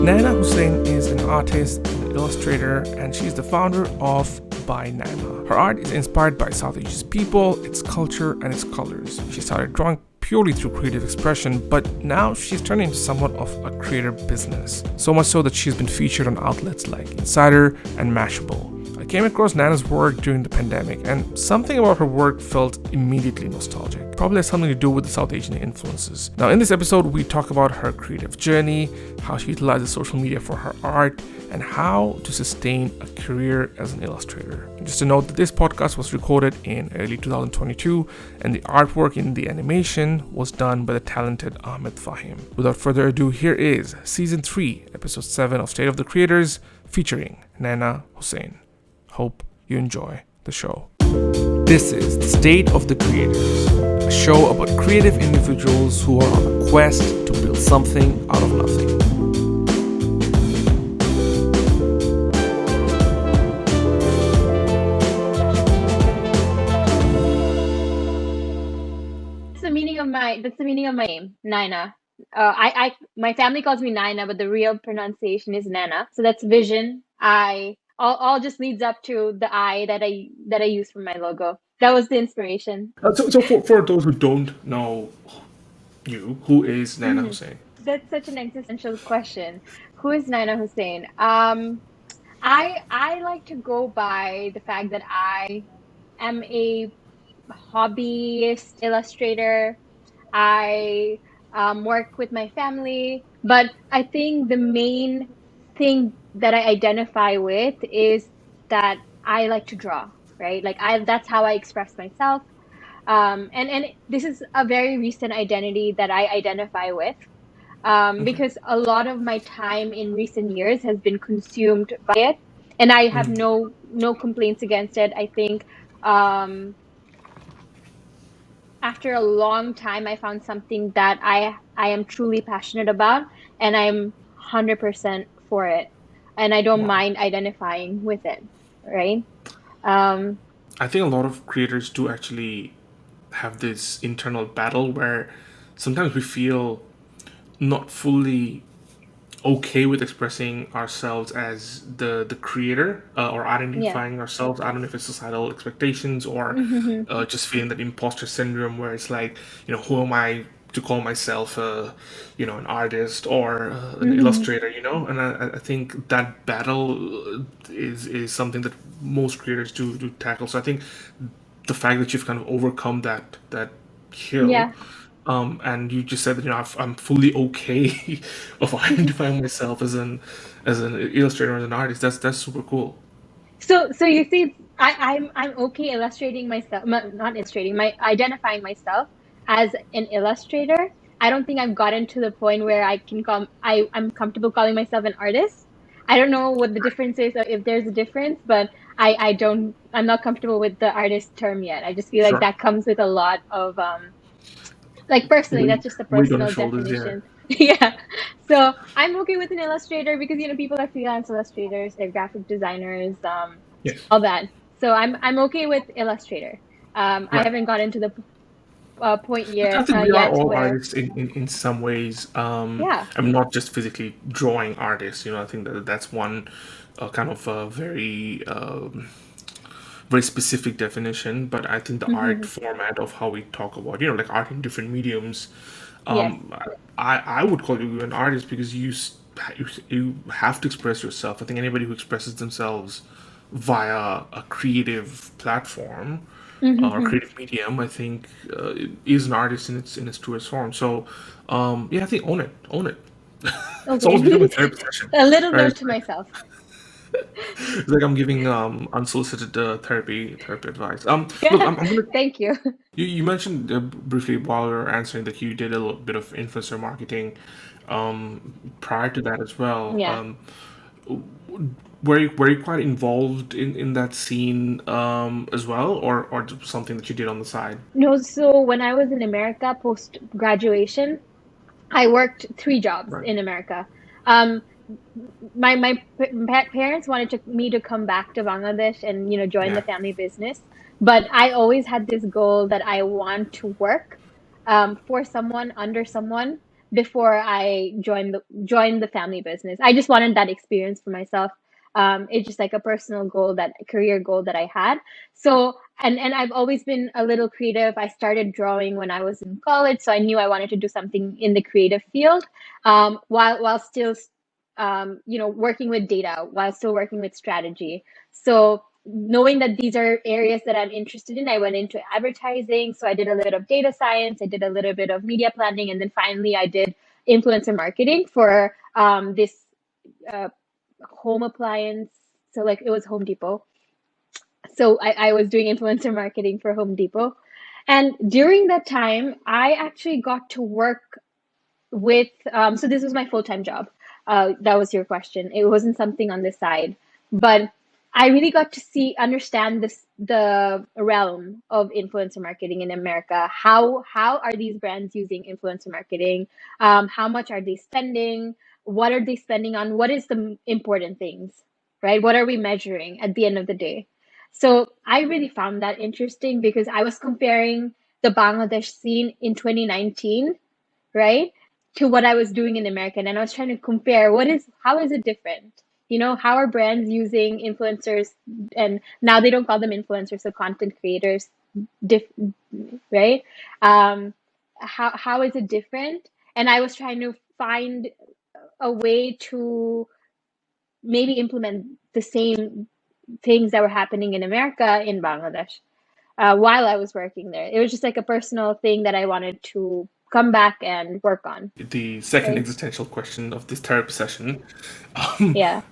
Naina Hussain is an artist and illustrator, and she's the founder of byNainah. Her art is inspired by South Asia's people, its culture, and its colors. She started drawing purely through creative expression, but now she's turned into somewhat of a creator business. So much so that she's been featured on outlets like Insider and Mashable. I came across Naina's work during the pandemic, and something about her work felt immediately nostalgic. Probably has something to do with the South Asian influences. Now, in this episode, we talk about her creative journey, how she utilizes social media for her art, and how to sustain a career as an illustrator. Just to note that this podcast was recorded in early 2022, and the artwork in the animation was done by the talented Ahmed Fahim. Without further ado, here is Season 3, Episode 7 of State of the Creators, featuring Naina Hussain. Hope you enjoy the show. This is The State of the Creators, a show about creative individuals who are on a quest to build something out of nothing. That's the meaning of my name, Naina. My family calls me Naina, but the real pronunciation is Naina. So that's vision. All just leads up to the I that I use for my logo. That was the inspiration. So for those who don't know you, who is Naina Hussain? That's such an existential question. Who is Naina Hussain? I like to go by the fact that I am a hobbyist illustrator. I work with my family, but I think the main thing that I identify with is that I like to draw, right? That's how I express myself. And this is a very recent identity that I identify with, because a lot of my time in recent years has been consumed by it, and I have no complaints against it. I think after a long time, I found something that I am truly passionate about, and I'm 100% for it, and I don't mind identifying with it, right? I think a lot of creators do actually have this internal battle where sometimes we feel not fully okay with expressing ourselves as the creator, or identifying ourselves. I don't know if it's societal expectations or just feeling that imposter syndrome where it's like, who am I to call myself an artist or an illustrator, and I think that battle is something that most creators do tackle. So I think the fact that you've kind of overcome that hill, Yeah. and you just said that I'm fully okay of identifying myself as an illustrator, as an artist. That's super cool. So you see, I'm okay illustrating myself, not illustrating, my identifying myself as an illustrator. I don't think I've gotten to the point where I'm comfortable calling myself an artist. I don't know what the difference is, or if there's a difference, but I'm not comfortable with the artist term yet. I just feel like Sure. that comes with a lot of personally, that's just a Weight on the personal shoulders, definition. Yeah. So I'm okay with an illustrator because people are freelance illustrators, they're graphic designers, Yes. all that. So I'm okay with illustrator. I Right. haven't gotten to the point I yet think we are all where artists in some ways. yeah. I'm not just physically drawing artists. I think that's one kind of very specific definition. But I think the art format of how we talk about, like art in different mediums, Yes. I would call you an artist because you have to express yourself. I think anybody who expresses themselves via a creative platform or creative medium, I think, is an artist in its truest form. So, yeah, I think own it. It's almost become a Okay. therapy session, A little right? note to myself. It's like I'm giving unsolicited therapy advice. Look, I'm gonna. Thank you. You mentioned briefly while we were answering that you did a little bit of influencer marketing prior to that as well. Yeah. Were you quite involved in that scene as well, or just something that you did on the side? No, so when I was in America post graduation, I worked 3 jobs Right. in America. Um, my parents wanted me to come back to Bangladesh and join the Yeah. family business, but I always had this goal that I want to work for someone under someone before I joined the family business. I just wanted that experience for myself. It's just like a personal goal, that career goal that I had. So, and I've always been a little creative. I started drawing when I was in college, so I knew I wanted to do something in the creative field, while still working with data, while still working with strategy. So knowing that these are areas that I'm interested in, I went into advertising. So I did a little bit of data science, I did a little bit of media planning, and then finally I did influencer marketing for this uh, home appliance. So like it was Home Depot. So I was doing influencer marketing for Home Depot. And during that time, I actually got to work with so this was my full-time job. That was your question. It wasn't something on the side, but I really got to see understand the realm of influencer marketing in America. How are these brands using influencer marketing? How much are they spending? What are they spending on? What is the important things, right? What are we measuring at the end of the day? So I really found that interesting because I was comparing the Bangladesh scene in 2019, right, to what I was doing in America. And I was trying to compare how is it different? How are brands using influencers, and now they don't call them influencers, so content creators, diff, right? Um, how is it different? And I was trying to find a way to maybe implement the same things that were happening in America in Bangladesh while I was working there. It was just like a personal thing that I wanted to come back and work on. The second Right. existential question of this therapy session. Um, Yeah.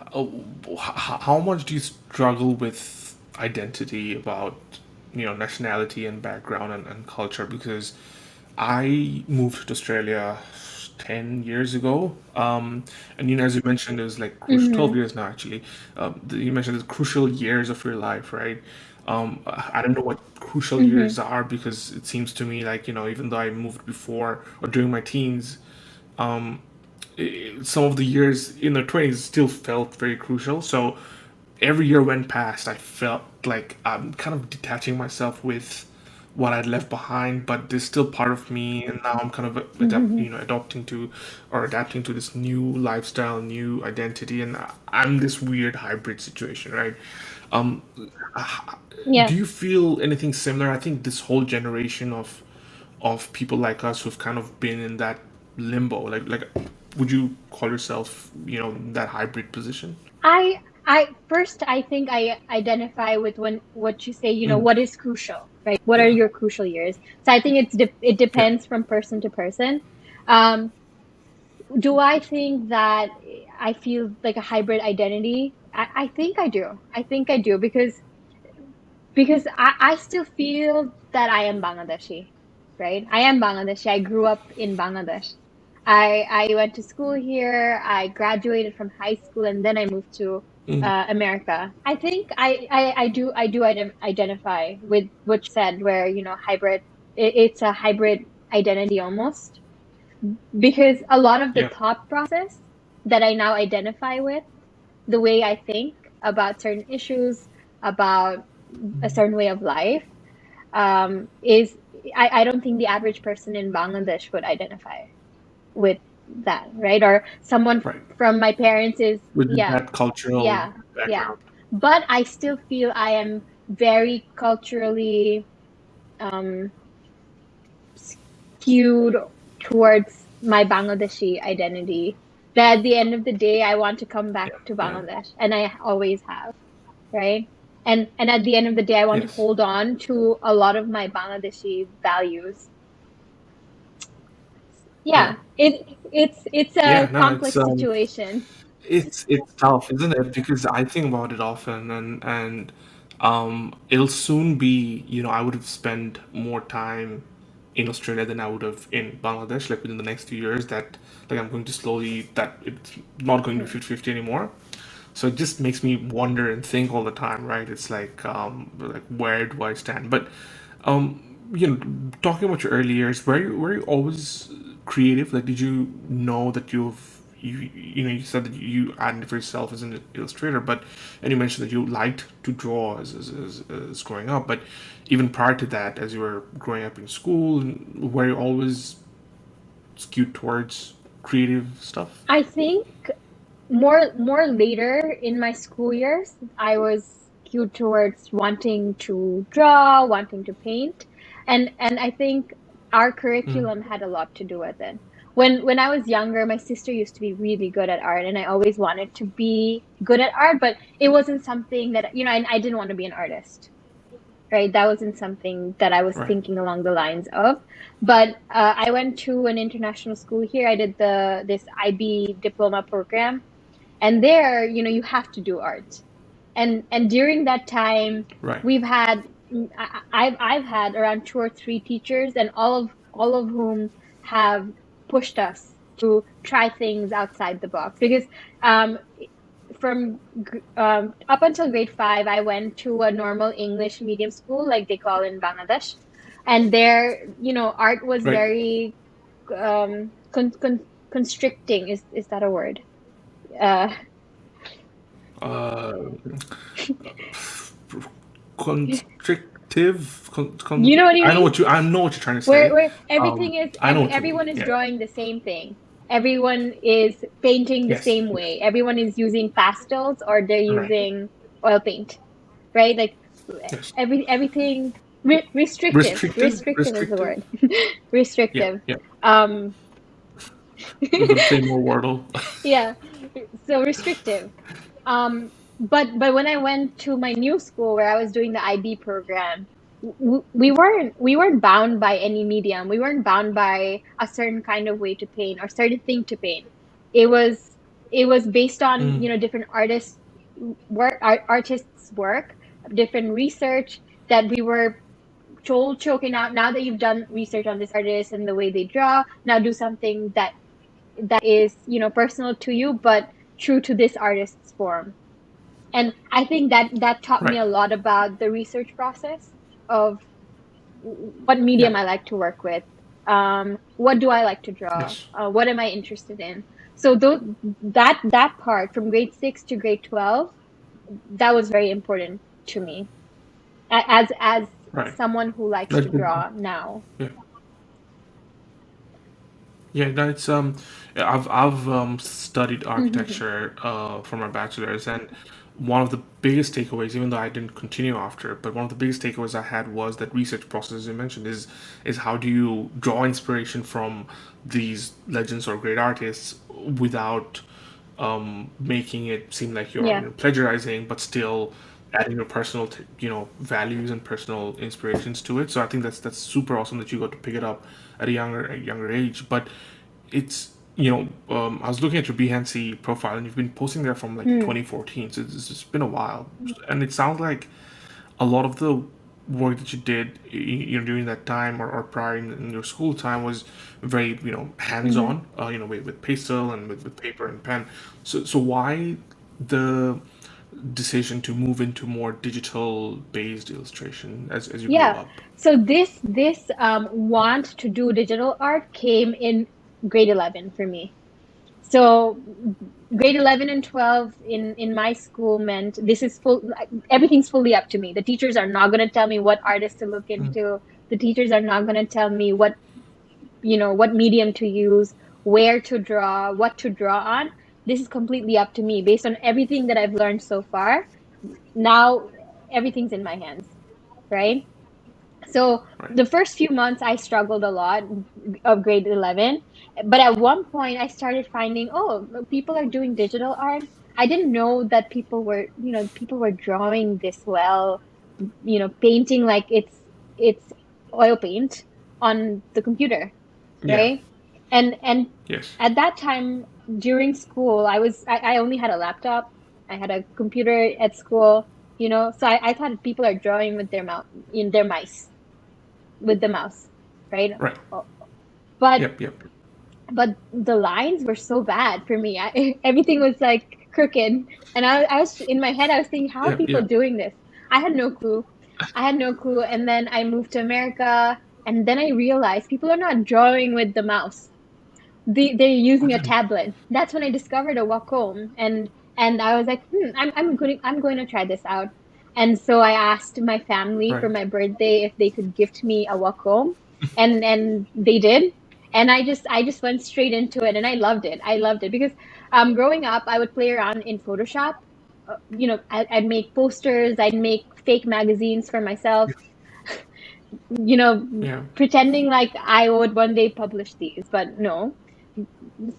how much do you struggle with identity about, nationality and background and culture? Because I moved to Australia 10 years ago. And as you mentioned, it was like crucial, 12 Mm-hmm. years now, actually. You mentioned the crucial years of your life, right? I don't know what crucial Mm-hmm. years are, because it seems to me like, even though I moved before or during my teens, some of the years in their 20s still felt very crucial. So every year went past, I felt like I'm kind of detaching myself with what I'd left behind, but there's still part of me, and now I'm kind of Mm-hmm. adopting to or adapting to this new lifestyle, new identity, and I'm this weird hybrid situation, right? Um, Yeah. do you feel anything similar? I think this whole generation of people like us who've kind of been in that limbo, like, would you call yourself, in that hybrid position? I think I identify with when what you say, Mm, what is crucial, right? What are yeah, your crucial years? So I think it yeah, depends from person to person. Um, do I think that I feel like a hybrid identity? I think I do. I think I do because I still feel that I am Bangladeshi, right? I am Bangladeshi. I grew up in Bangladesh. I went to school here. I graduated from high school, and then I moved to mm, America. I think I do identify with what you said, where hybrid. It's a hybrid identity almost, because a lot of the yeah, thought process that I now identify with, the way I think about certain issues, about a certain way of life, is I don't think the average person in Bangladesh would identify with that, right? Or someone right. from my parents is, With yeah, that cultural yeah, yeah. background. But I still feel I am very culturally um, skewed towards my Bangladeshi identity. That at the end of the day, I want to come back Yeah, to yeah, Bangladesh, and I always have, right? And at the end of the day, I want to yes, hold on to a lot of my Bangladeshi values. yeah, Yeah, it's a yeah. No, complex situation. it's tough, isn't it? Because I think about it often, and it'll soon be, I would have spent more time in Australia than I would have in Bangladesh, like within the next 2 years. That, like, I'm going to slowly, that it's not going to be Mm. 50-50 anymore. So it just makes me wonder and think all the time, right? It's like, where do I stand? But talking about your early years, were you always creative? Like, did you know that you said that you identify yourself as an illustrator, but and you mentioned that you liked to draw as growing up, but even prior to that, as you were growing up in school, were you always skewed towards creative stuff? I think more later in my school years, I was skewed towards wanting to draw, wanting to paint, and I think our Mm. curriculum had a lot to do with it. When I was younger, my sister used to be really good at art, and I always wanted to be good at art, but it wasn't something that, I didn't want to be an artist, right? That wasn't something that I was Right. thinking along the lines of. But I went to an international school here. I did this IB diploma program, and there, you have to do art. And during that time, Right. we've had I've had around two or three teachers, and all of whom have pushed us to try things outside the box. Because um, from up until grade 5, I went to a normal English medium school, like they call in Bangladesh, and there, art was Right. very constricting. Is that a word? Uh, Uh, Constrictive. you know what I I know mean? what you. I know what you're trying to Where say. where everything is I know what you everyone mean. is Yeah. drawing the same thing. Everyone is painting the Yes. same Yes. way. Everyone is using pastels, or they're Right. using oil paint, right? Like Yes. everything restrictive. Restrictive. Restrictive is the Restrictive. word. Yeah. Restrictive. Yeah. Um, We're gonna play more Wordle. yeah, so restrictive. But when I went to my new school where I was doing the IB program, we weren't bound by any medium. We weren't bound by a certain kind of way to paint or certain thing to paint. It was it was based on, Mm. different artists' work, different research that we were told, choking out. Now that you've done research on this artist and the way they draw, now do something that is, personal to you, but true to this artist's form. And I think that taught me Right. a lot about the research process of what Yeah. medium I like to work with. What do I like to draw? Yes. What am I interested in? So that part from grade 6 to grade 12, that was very important to me, as Right. someone who likes to That, draw now. yeah. Yeah, that's I've studied architecture for my bachelor's, and one of the biggest takeaways, even though I didn't continue after, but one of the biggest takeaways I had was that research process, as you mentioned, is how do you draw inspiration from these legends or great artists without making it seem like you're, Yeah. plagiarizing, but still adding your personal, values and personal inspirations to it. So I think that's super awesome that you got to pick it up at a younger age. But it's I was looking at your Behance profile, and you've been posting there from like Hmm. 2014, so it's been a while, and it sounds like a lot of the work that you did, during that time, or prior in your school time, was very, Hmm. hands-on, with pastel and with paper and pen. So why the decision to move into more digital based illustration as you grew Yeah. up? So this want to do digital art came in grade 11 for me. So grade 11 and 12 in my school meant this is full, everything's fully up to me. The teachers are not going to tell me what artist to look Mm. into. The teachers are not going to tell me what medium to use, where to draw, what to draw on. This is completely up to me based on everything that I've learned so far. Now everything's in my hands, right? So Right. the first few months I struggled a lot of grade 11, but at one point I started finding, oh, people are doing digital art. I didn't know that people were drawing this well, painting like it's oil paint on the computer, Yeah. right? And Yes. at that time during school, I only had a laptop. I had a computer at school, so I thought people are drawing with their mouth in their mice with the mouse, right? Right. But Yep. Yep. but the lines were so bad for me. Everything was like crooked, and I was in my head. I was thinking, how are Yep. people Yep. doing this? I had no clue. I had no clue. And then I moved to America, and then I realized people are not drawing with the mouse. They're using a tablet. That's when I discovered a Wacom, and I was like, I'm going to try this out. And so I asked my family for Right. my birthday if they could gift me a Wacom, and they did. And I just went straight into it, and I loved it. I loved it because growing up, I would play around in Photoshop. I'd make posters, I'd make fake magazines for myself, Yeah. pretending like I would one day publish these, but no.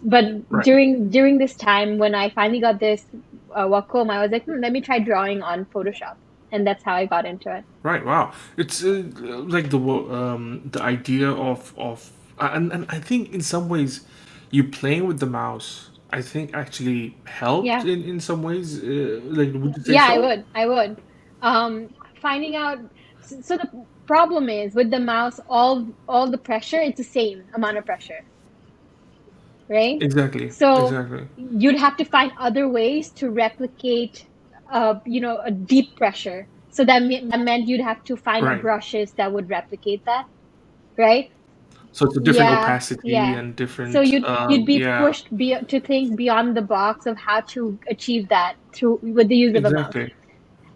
But Right. during this time when I finally got this Wacom, I was like, let me try drawing on Photoshop, and that's how I got into it. Right. Wow. It's like the idea of and I think in some ways you playing with the mouse I think actually helped Yeah, in some ways. Like, would you say yeah, I so? would, I would. Finding out. So the problem is with the mouse, all the pressure, it's the same amount of pressure, right? Exactly. So Exactly. you'd have to find other ways to replicate, a deep pressure. So that meant you'd have to find Right. brushes that would replicate that, right? So it's a different Yeah, opacity yeah. and So different. you'd be Yeah. pushed to think beyond the box of how to achieve that through with the use of a mouse. Exactly.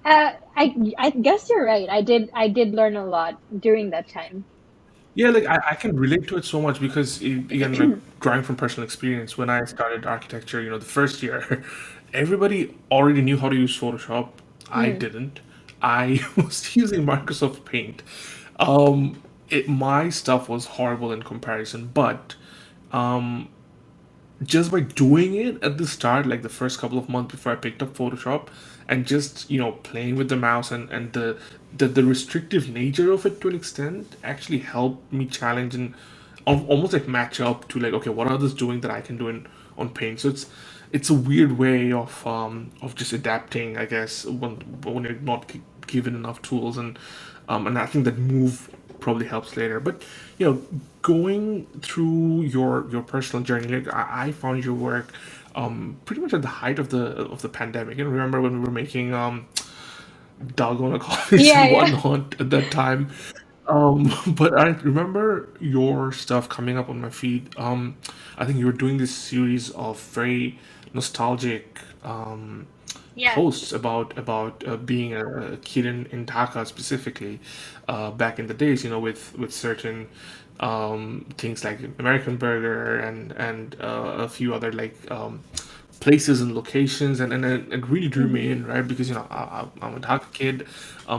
I guess you're right. I did learn a lot during that time. Yeah, like I can relate to it so much because again, like drawing from personal experience, when I started architecture, the first year, everybody already knew how to use Photoshop. I Mm. didn't. I was using Microsoft Paint. My stuff was horrible in comparison, but just by doing it at the start, like the first couple of months before I picked up Photoshop, and just playing with the mouse and the restrictive nature of it to an extent actually helped me challenge and almost like match up to like, okay, what are others doing that I can do in on Paint. So it's a weird way of just adapting, I guess, when you're not given enough tools, and I think that move probably helps later. But going through your personal journey, like I found your work pretty much at the height of the pandemic. And remember when we were making dalgona coffees Yeah, and yeah. whatnot at that time. But I remember your stuff coming up on my feed. I think you were doing this series of very nostalgic Yeah. posts about being a kid in Dhaka specifically, back in the days. With certain things like American Burger and a few other like places and locations, and it really drew me Hmm. in, right? Because I'm a Dhaka kid.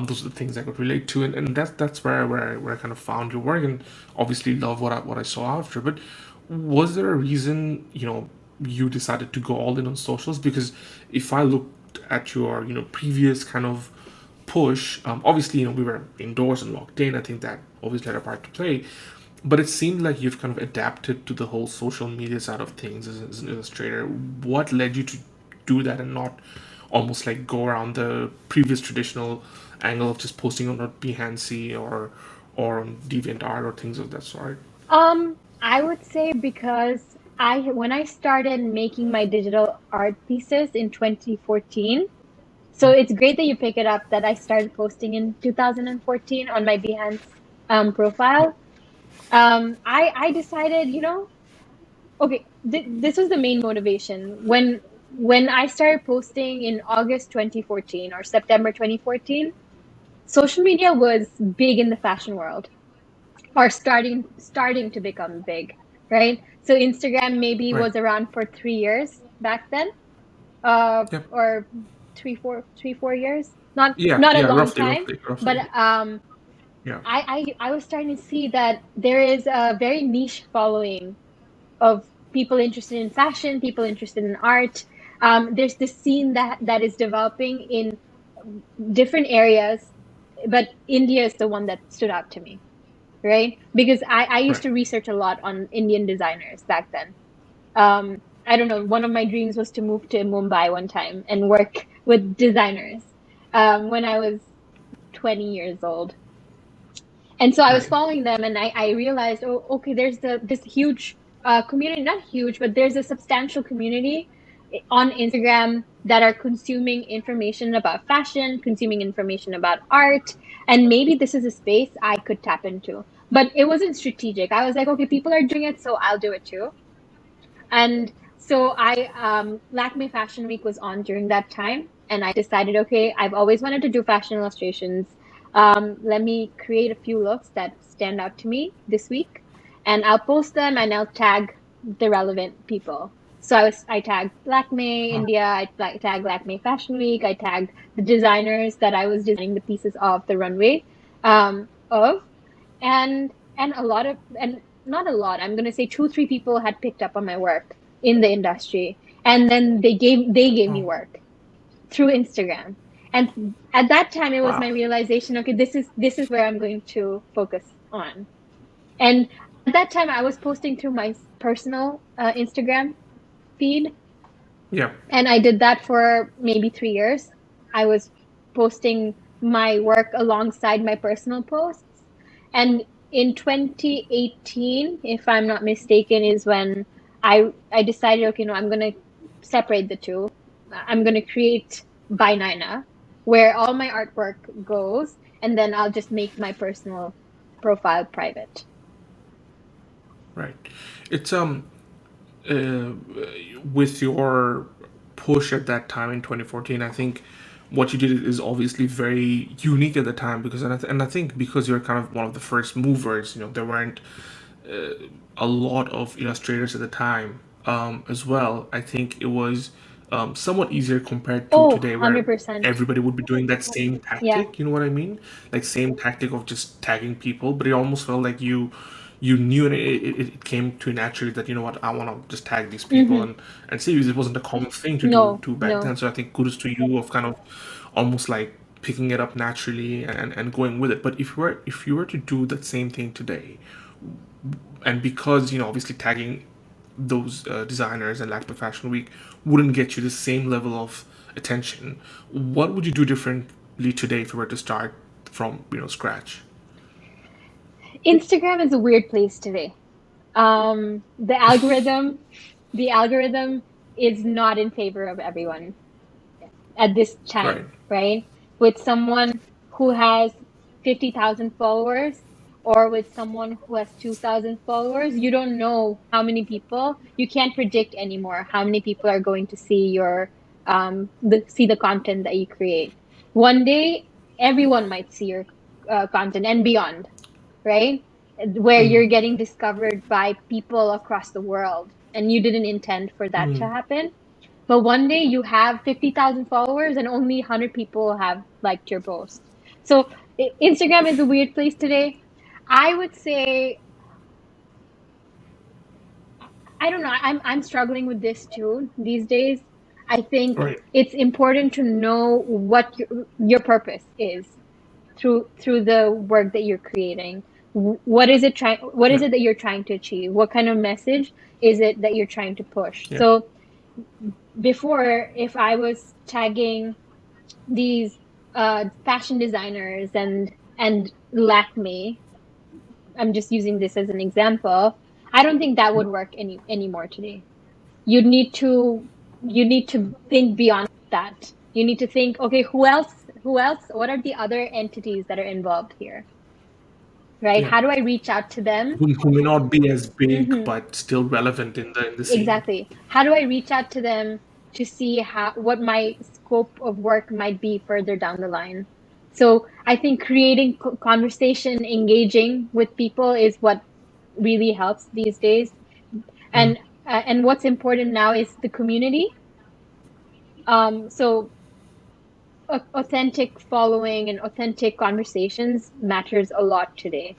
Those are the things I could relate to, and that's where I kind of found your work, and obviously love what I saw after. But was there a reason you decided to go all in on socials? Because if I looked at your previous kind of push, obviously we were indoors and locked in. I think that obviously had a part to play, but it seemed like you've kind of adapted to the whole social media side of things as an illustrator. What led you to do that and not almost like go around the previous traditional angle of just posting on Behance or on DeviantArt or things of that sort? I would say because when I started making my digital art pieces in 2014, so it's great that you pick it up that I started posting in 2014 on my Behance profile. I decided, okay, this was the main motivation when I started posting in August 2014 or September 2014. Social media was big in the fashion world, or starting to become big, right? So Instagram maybe Right. was around for 3 years back then, Yep. or 3 4 years, not Yeah. not a Yeah. long Roughly. time, Roughly. but Roughly. Yeah. I was starting to see that there is a very niche following of people interested in fashion, people interested in art. There's this scene that is developing in different areas, but India is the one that stood out to me, right? Because I used Right. to research a lot on Indian designers back then. I don't know, one of my dreams was to move to Mumbai one time and work with designers when I was 20 years old. And so I was Right. following them, and I realized, oh, okay, there's this huge community, not huge, but there's a substantial community on Instagram that are consuming information about fashion, consuming information about art, and maybe this is a space I could tap into. But it wasn't strategic. I was like, okay, people are doing it, so I'll do it too. And so Lakme Fashion Week was on during that time. and I decided, okay, I've always wanted to do fashion illustrations. Let me create a few looks that stand out to me this week, and I'll post them and I'll tag the relevant people. So I tagged Lakme India, tagged Lakme Fashion Week, I tagged the designers that I was designing the pieces of the runway of, and a lot of, and not a lot, I'm gonna say 2 3 people had picked up on my work in the industry, and then they gave me Oh, work through Instagram. And at that time, it was my wow. realization, okay, this is where I'm going to focus on. And at that time, I was posting through my personal Instagram feed, Yeah. and I did that for maybe 3 years. I was posting my work alongside my personal posts. And in 2018, if I'm not mistaken, is when I decided, okay, no, I'm gonna separate the two. I'm gonna create byNainah, where all my artwork goes, and then I'll just make my personal profile private. Right. It's uh, with your push at that time in 2014, I think what you did is obviously very unique at the time because, and I think because you're kind of one of the first movers, there weren't a lot of illustrators at the time as well. I think it was somewhat easier compared to Oh, today, where 100%. everybody would be doing that same Yeah. tactic. You know what I mean? Like same tactic of just tagging people, but it almost felt like you knew, and it came to naturally that, you know what, I want to just tag these people, Mm-hmm. and see, it wasn't a common thing to do No, to back no. then. So I think kudos to you of kind of almost like picking it up naturally and going with it. But if you were to do that same thing today, and because obviously tagging those designers and Lakme Fashion Week wouldn't get you the same level of attention, what would you do differently today if you were to start from scratch? Instagram is a weird place today. The algorithm is not in favor of everyone at this Right. time, right? With someone who has 50,000 followers or with someone who has 2,000 followers, you don't know how many people, you can't predict anymore how many people are going to see see the content that you create. One day, everyone might see your content and beyond, right? Where you're getting discovered by people across the world and you didn't intend for that to happen. But one day you have 50,000 followers and only 100 people have liked your post. So Instagram is a weird place today. I would say, I don't know, I'm struggling with this too these days. I think Right. it's important to know what your purpose is through the work that you're creating. What is Yeah. it that you're trying to achieve? What kind of message is it that you're trying to push? Yeah. So before, if I was tagging these fashion designers and Lakme, I'm just using this as an example. I don't think that would work anymore today. You need to you need to think beyond that. You need to think, okay, who else? Who else? What are the other entities that are involved here? Right? Yeah. How do I reach out to them? Who may not be as big Hmm. but still relevant in the scene. Exactly. How do I reach out to them to see what my scope of work might be further down the line? So I think creating conversation, engaging with people is what really helps these days. And what's important now is the community. So authentic following and authentic conversations matters a lot today.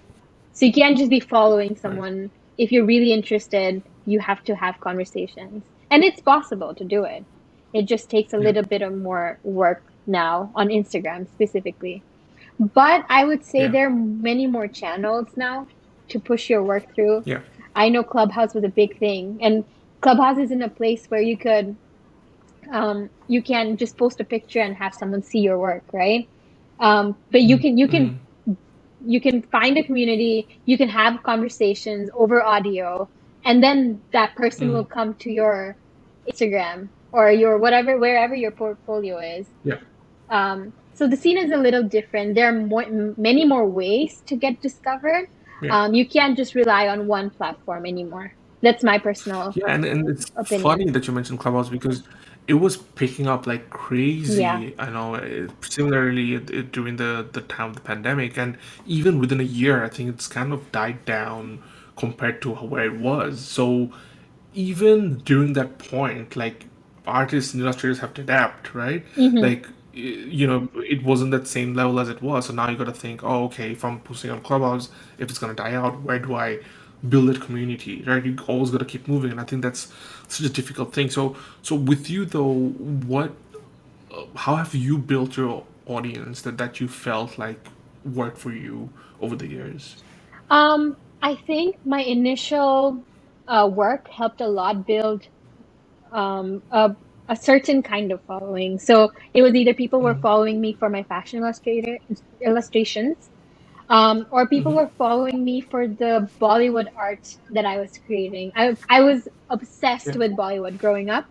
So you can't just be following Right. someone. If you're really interested, you have to have conversations. And it's possible to do it. It just takes a Yeah. little bit of more work now on Instagram specifically. But I would say Yeah. there are many more channels now to push your work through. Yeah. I know Clubhouse was a big thing, and Clubhouse is in a place where you can just post a picture and have someone see your work, right? But you can find a community, you can have conversations over audio, and then that person will come to your Instagram or your whatever, wherever your portfolio is. Yeah. So the scene is a little different. There are many more ways to get discovered. Yeah. You can't just rely on one platform anymore. That's my personal Yeah, and it's funny opinion. that you mentioned Clubhouse because it was picking up like Yeah. crazy. I know. Similarly, during the time of the pandemic, and even within a year, I think it's kind of died down compared to where it was. So even during that point, like artists and illustrators have to adapt, right? Mm-hmm. Like it wasn't that same level as it was. So now you got to think, oh, okay, if I'm posting on Clubhouse, if it's gonna die out, where do I build that community, right? You always got to keep moving, and I think that's such a difficult thing. So with you though, what, how have you built your audience that you felt like worked for you over the years? I think my initial work helped a lot build um, a, a certain kind of following. So it was either people were following me for my fashion illustrator illustrations, or people were following me for the Bollywood art that I was creating. I was obsessed Yeah, with Bollywood growing up.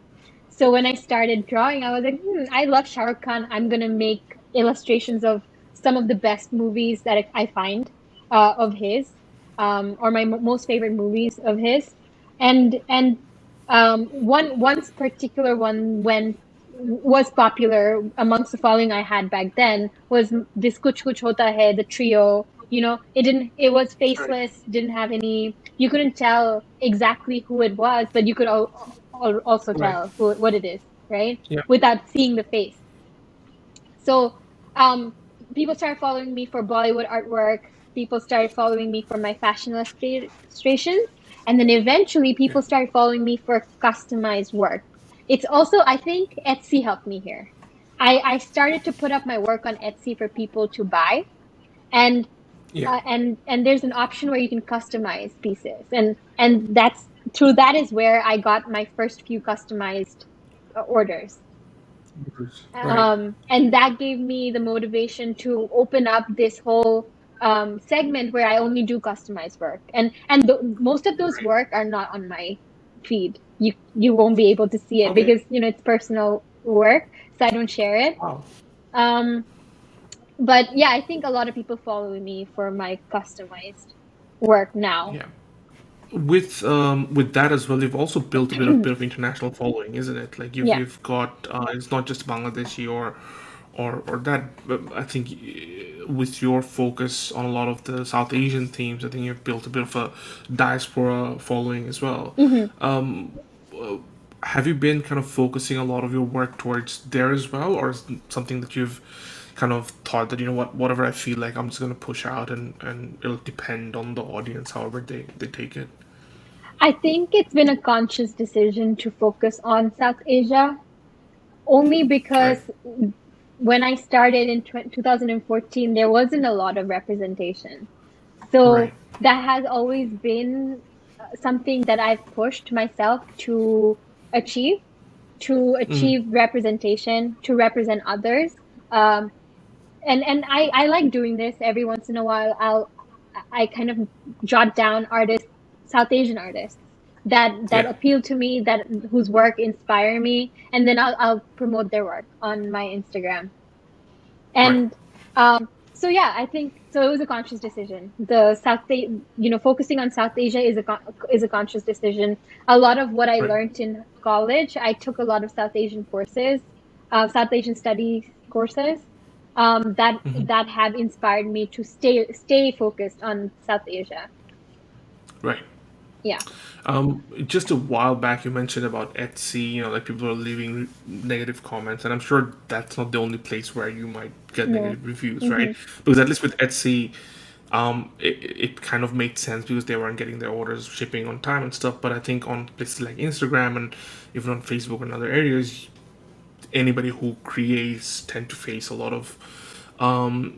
So when I started drawing, I was like, I love Shah Rukh Khan. I'm gonna make illustrations of some of the best movies that I find of his, or my most favorite movies of his. And one particular one when was popular amongst the following I had back then was this Kuch Kuch Hota Hai, the trio. It was right. faceless, didn't have any, you couldn't tell exactly who it was, but you could also Right. tell what it is, right? Yeah. Without seeing the face. So um, people started following me for Bollywood artwork. People started following me for my fashion illustrations. And then eventually Yeah. people started following me for customized work. It's also, I think Etsy helped me here. I started to put up my work on Etsy for people to buy. And Yeah. and there's an option where you can customize pieces. And that's through that is where I got my first few customized orders. Right. And that gave me the motivation to open up this whole segment where I only do customized work. And most of those Right. work are not on my feed. You won't be able to see it Okay. because it's personal work, so I don't share it. Wow. Um, but yeah, I think a lot of people follow me for my customized work now. Yeah. With that as well, you've also built a bit of international following, isn't it? Like Yeah. you've got it's not just Bangladeshi or that. But I think with your focus on a lot of the South Asian themes, I think you've built a bit of a diaspora following as well. Hmm. Have you been kind of focusing a lot of your work towards there as well, or is it something that you've kind of thought that, whatever I feel like, I'm just gonna push out, and it'll depend on the audience however they take it. I think it's been a conscious decision to focus on South Asia only Right. because when I started in 2014, there wasn't a lot of representation. Right. So that has always been something that I've pushed myself achieve, to achieve representation, to represent others. Um, and I like doing this every once in a while. I kind of jot down artists, South Asian artists that Yeah. appeal to me, that whose work inspire me, and then I'll promote their work on my Instagram. Right. And so yeah, I think so. It was a conscious decision. Focusing on South Asia is a conscious decision. A lot of what I Right. learned in college, I took a lot of South Asian courses, South Asian studies courses, that have inspired me to stay focused on South Asia. Right. Yeah. Just a while back, you mentioned about Etsy. Like people are leaving negative comments, and I'm sure that's not the only place where you might get No. negative reviews, right? Hmm. Because at least with Etsy, it kind of made sense because they weren't getting their orders shipping on time and stuff. But I think on places like Instagram and even on Facebook and other areas, anybody who creates tend to face a lot of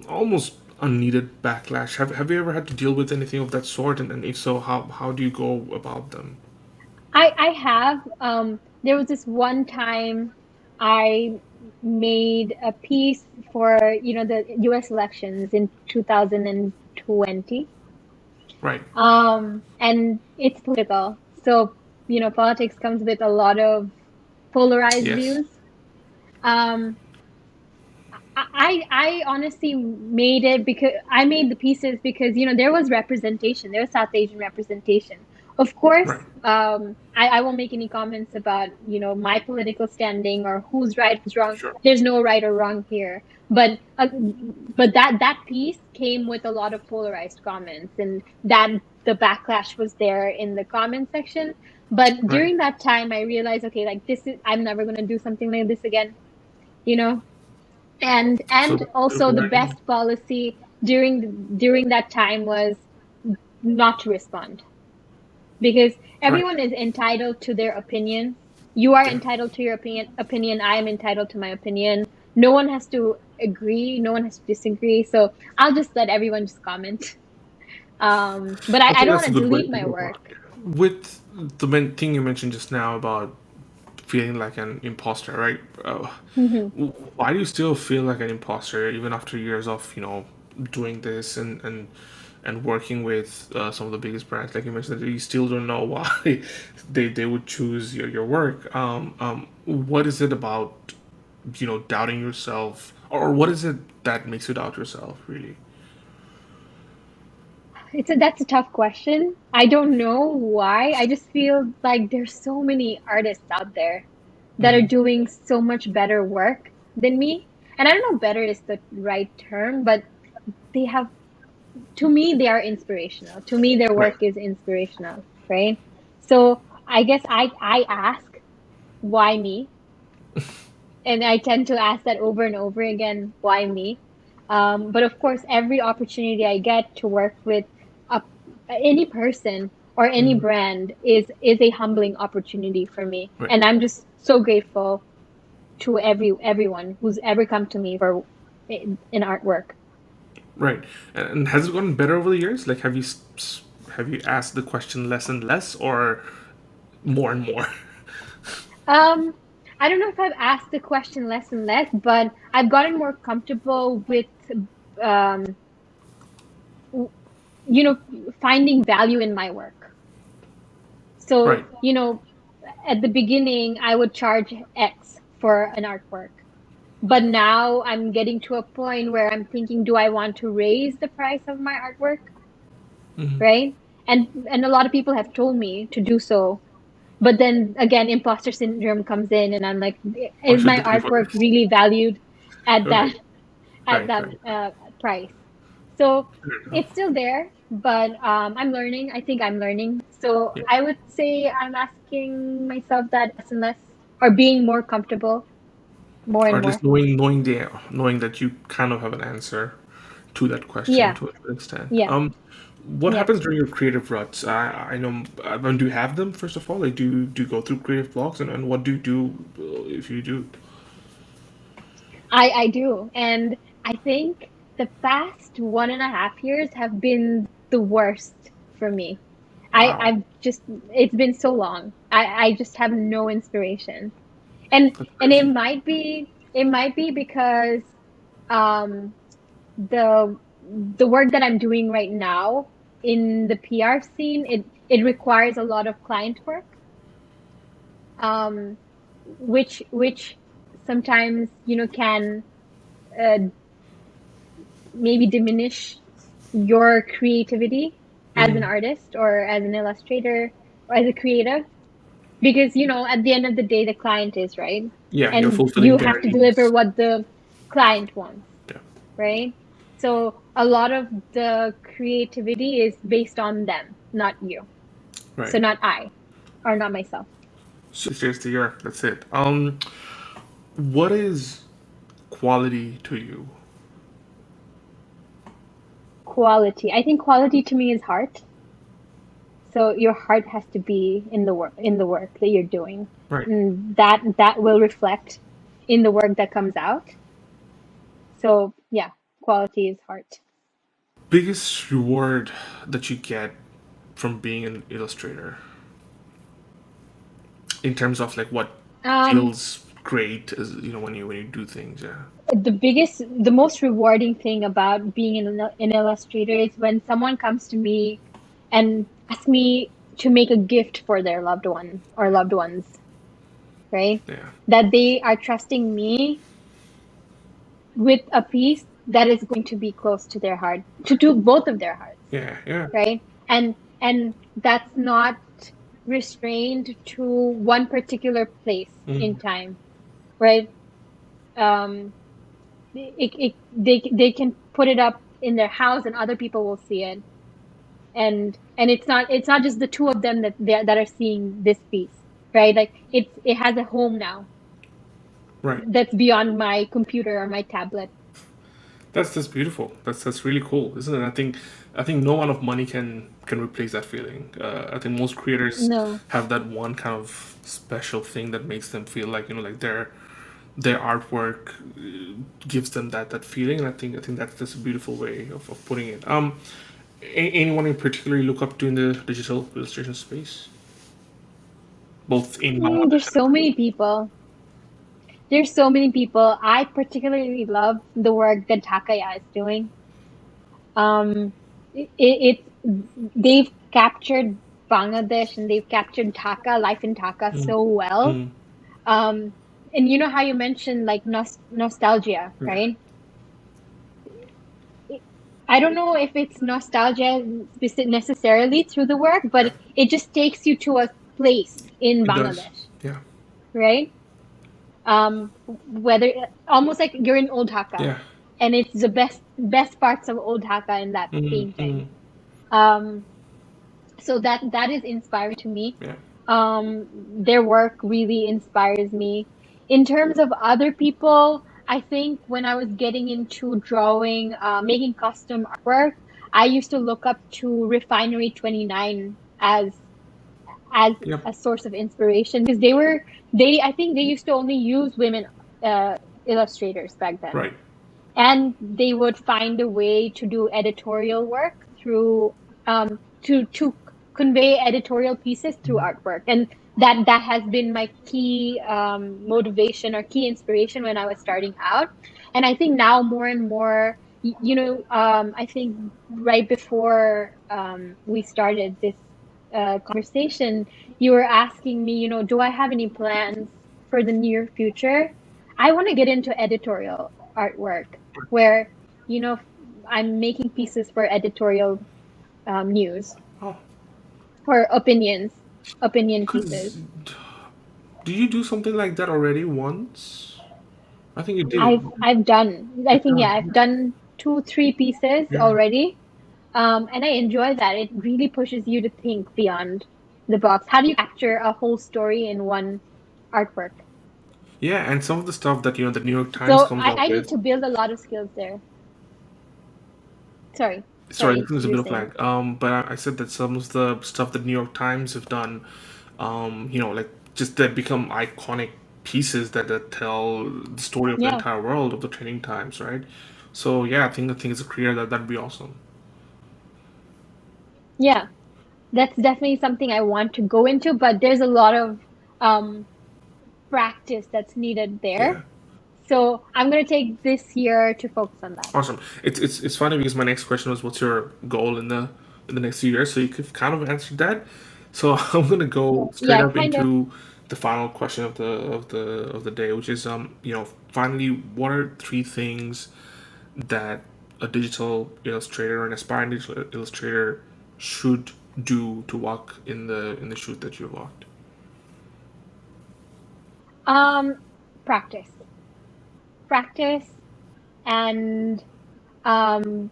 almost unneeded backlash. Have you ever had to deal with anything of that sort? And if so, how do you go about them? I have. There was this one time I made a piece for the U.S. elections in 2020. Right. And it's political, so politics comes with a lot of polarized Yes. views. Um, I honestly made the pieces because there was representation, there was South Asian representation. Of course, Right. I won't make any comments about, my political standing or who's right, who's wrong. Sure. There's no right or wrong here. But that piece came with a lot of polarized comments, and that the backlash was there in the comment section. But Right. during that time, I realized, okay, like I'm never gonna do something like this again, you know. So And also the right. best policy during that time was not to respond, because Right. everyone is entitled to their opinion. You are Yeah. entitled to your opinion. I am entitled to my opinion. No one has to agree. No one has to disagree. So I'll just let everyone just comment. But I I think don't that's want a to good way delete to my go about work. it. With the main thing you mentioned just now about feeling like an imposter, right? Why do you still feel like an imposter even after years of doing this and working with some of the biggest brands? Like you mentioned, that you still don't know why they would choose your work. What is it about doubting yourself, or what is it that makes you doubt yourself? Really? That's a tough question. I don't know why. I just feel like there's so many artists out there that are doing so much better work than me. And I don't know better is the right term, but they have to me they are inspirational. To me their Right. work is inspirational, right? So I guess I ask, why me? And I tend to ask that over and over again, why me? But of course, every opportunity I get to work with a, any person or any brand is a humbling opportunity for me, Right. and I'm just so grateful to everyone who's ever come to me for in artwork. Right. And has it gotten better over the years? Like, have you asked the question less and less, or more and more? Um, I don't know if I've asked the question less and less, but I've gotten more comfortable with, um, w- you know, finding value in my work. So, Right. at the beginning, I would charge X for an artwork. But now I'm getting to a point where I'm thinking, do I want to raise the price of my artwork? Right? And a lot of people have told me to do so. But then again, imposter syndrome comes in, and I'm like, Or is should my they pay for artwork this? really valued at that Right. at Right. that Right. price? So Fair enough. it's still there, but I'm learning. I think I'm learning. So Yeah. I would say I'm asking myself that less and less, or being more comfortable more Or and at least more. knowing that you kind of have an answer to that question Yeah, to a good extent. yeah, What yeah. happens during your creative ruts? I know. Do you have them first of all? Like, do you go through creative blocks, and what do you do if you do? I do, and I think the past 1.5 years have been the worst for me. Wow. I've just it's been so long. I just have no inspiration. And That's it crazy. might be because um the work that I'm doing right now in the PR scene, it requires a lot of client work, um which sometimes can uh, maybe diminish your creativity as an artist or as an illustrator or as a creative, because at the end of the day the client is right, Yeah, you're and fulfilling you have their to deliver needs. what the client wants, Yeah. right? So a lot of the creativity is based on them, not you. So Right. not I, or not myself. So cheers to your. That's it. What is quality to you? Quality, I think quality to me is heart. So your heart has to be in the work that you're doing, Right. and that will reflect in the work that comes out. So yeah, quality is heart. Biggest reward that you get from being an illustrator, in terms of like what Um, feels great, is when you do things. Yeah. the most rewarding thing about being an illustrator is when someone comes to me and asks me to make a gift for their loved one or loved ones, right? Yeah. That they are trusting me with a piece that is going to be close to their heart, to both of their hearts, Yeah. Yeah. right? And and that's not restrained to one particular place in time, right? Um, they can put it up in their house and other people will see it, and it's not just the two of them that are seeing this piece, right? Like it has a home now Right. that's beyond my computer or my tablet. That's beautiful. That's really cool, isn't it? I think no amount of money can replace that feeling. I think most creators No. have that one kind of special thing that makes them feel like like their artwork gives them that feeling, and I think that's a beautiful way of putting it. Anyone in particular you look up to in the digital illustration space, both in There's Bangladesh? so many people. There's so many people. I particularly love the work that Takaya is doing. Um, they've captured Bangladesh and they've captured Dhaka, life in Dhaka so well. Mm, Um, and you know how you mentioned like nostalgia, yeah, right? I don't know if it's nostalgia necessarily through the work, yeah, but it just takes you to a place in it does. Bangladesh, Yeah, right? Whether almost like you're in Old Dhaka, yeah, and it's the best parts of Old Dhaka in that painting. Um, so that is inspiring to me. yeah, Their work really inspires me. In terms of other people, I think when I was getting into drawing, making custom artwork, I used to look up to Refinery 29 as yeah. a source of inspiration because they I think they used to only use women uh, illustrators back then, Right. and they would find a way to do editorial work through to convey editorial pieces through artwork, and that has been my key motivation or key inspiration when I was starting out. And I think now more and more, I think right before we started this conversation, you were asking me, do I have any plans for the near future? I want to get into editorial artwork where, you know, I'm making pieces for editorial news Oh, or opinion pieces. cause do you do something like that already once? I think you I've did. I've done, I You've think, yeah, done. I've done two, three pieces Yeah. already. And I enjoy that. It really pushes you to think beyond the box. How do you capture a whole story in one artwork? Yeah, and some of the stuff that the New York Times So comes I, up I need with. to build a lot of skills there. Sorry, Sorry, I think sorry, there's a you're bit of saying. lag. But I said that some of the stuff that New York Times have done, like just that become iconic pieces that tell the story of the Yeah, entire world of the training times, right? So yeah, I think it's a career that'd be awesome. yeah. That's definitely something I want to go into, but there's a lot of um, practice that's needed Yeah. there. So I'm going to take this year to focus on that. Awesome. It's funny because my next question was, what's your goal in the next few years? So you could kind of answer that. So I'm gonna go straight Yeah, up kind of. into the final question of the day, which is finally, what are three things that a digital illustrator or an aspiring digital illustrator should do to walk in the shoes that you've walked? Um, practice, practice, and um,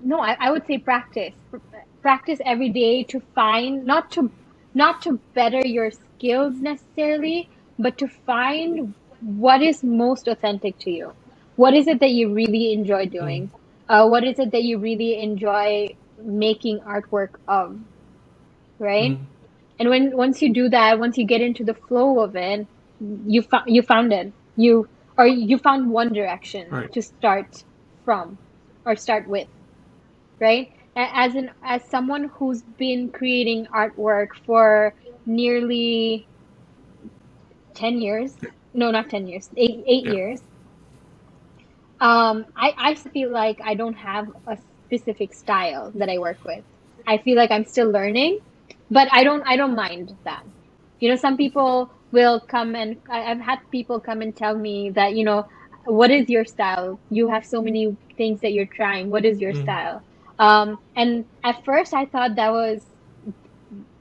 no, I would say practice. Practice every day to find not to better your skills necessarily, but to find what is most authentic to you. What is it that you really enjoy Mm, doing? What is it that you really enjoy making artwork of, right? mm, And once you do that, once you get into the flow of it, you found it. You found one direction right. to start from or start with, right? As someone who's been creating artwork for nearly 10 years, no, not 10 years, eight Yeah. years, I feel like I don't have a specific style that I work with. I feel like I'm still learning, but I don't mind that. Some people will come and I've had people come and tell me that, what is your style? You have so many things that you're trying. What is your Mm, style? And at first, I thought that was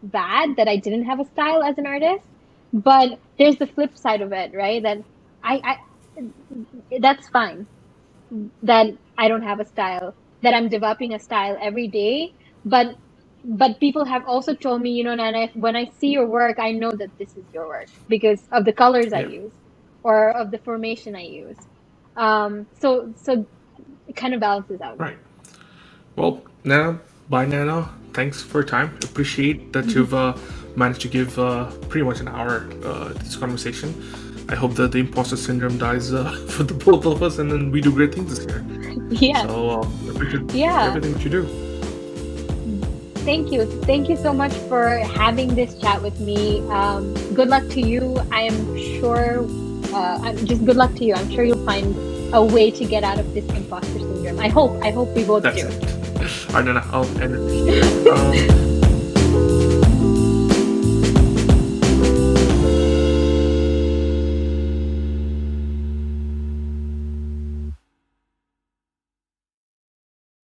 bad that I didn't have a style as an artist. But there's the flip side of it, right? That I that's fine that I don't have a style, that I'm developing a style every day. But people have also told me, Nana, when I see your work, I know that this is your work because of the colors I Yeah. use or of the formation I use. So it kind of balances out. Right. Well, Nana, bye, Nana. Thanks for your time. Appreciate that you've managed to give pretty much an hour to this conversation. I hope that the imposter syndrome dies for the both of us, and then we do great things this year. Yeah. So appreciate Yeah. everything that you do. Thank you. Thank you so much for having this chat with me. Good luck to you. I am sure, just good luck to you. I'm sure you'll find a way to get out of this imposter syndrome. I hope we both That's do. it. All right, Nana, I'll end it here.